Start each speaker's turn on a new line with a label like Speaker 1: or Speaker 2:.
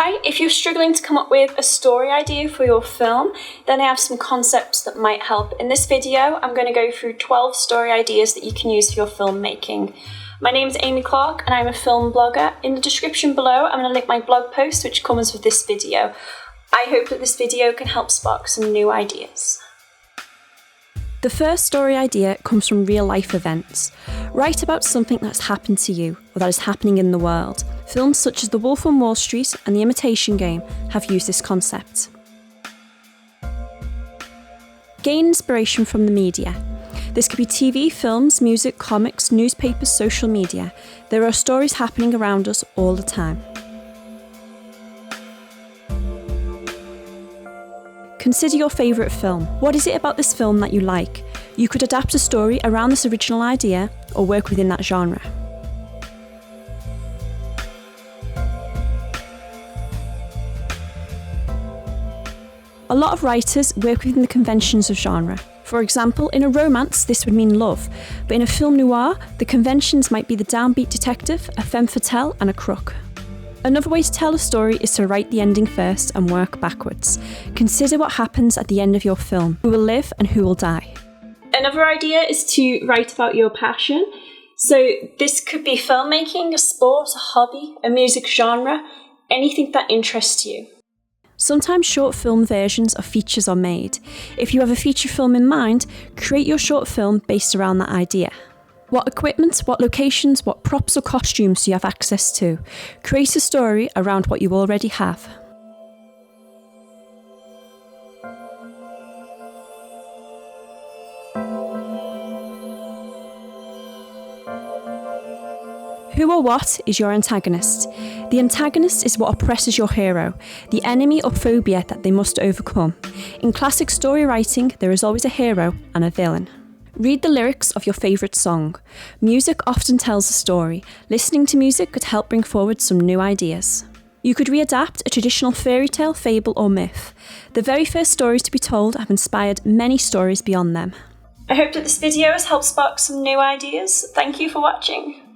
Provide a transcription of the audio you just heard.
Speaker 1: Hi, if you're struggling to come up with a story idea for your film, then I have some concepts that might help. In this video, I'm going to go through 12 story ideas that you can use for your filmmaking. My name is Amy Clark and I'm a film blogger. In the description below, I'm going to link my blog post which comes with this video. I hope that this video can help spark some new ideas.
Speaker 2: The first story idea comes from real-life events. Write about something that's happened to you or that is happening in the world. Films such as The Wolf on Wall Street and The Imitation Game have used this concept. Gain inspiration from the media. This could be TV, films, music, comics, newspapers, social media. There are stories happening around us all the time. Consider your favourite film. What is it about this film that you like? You could adapt a story around this original idea or work within that genre. A lot of writers work within the conventions of genre. For example, in a romance, this would mean love, but in a film noir, the conventions might be the downbeat detective, a femme fatale, and a crook. Another way to tell a story is to write the ending first and work backwards. Consider what happens at the end of your film. Who will live and who will die?
Speaker 1: Another idea is to write about your passion. So this could be filmmaking, a sport, a hobby, a music genre, anything that interests you.
Speaker 2: Sometimes short film versions of features are made. If you have a feature film in mind, create your short film based around that idea. What equipment, what locations, what props or costumes do you have access to? Create a story around what you already have. Who or what is your antagonist? The antagonist is what oppresses your hero, the enemy or phobia that they must overcome. In classic story writing, there is always a hero and a villain. Read the lyrics of your favourite song. Music often tells a story. Listening to music could help bring forward some new ideas. You could readapt a traditional fairy tale, fable or myth. The very first stories to be told have inspired many stories beyond them.
Speaker 1: I hope that this video has helped spark some new ideas. Thank you for watching.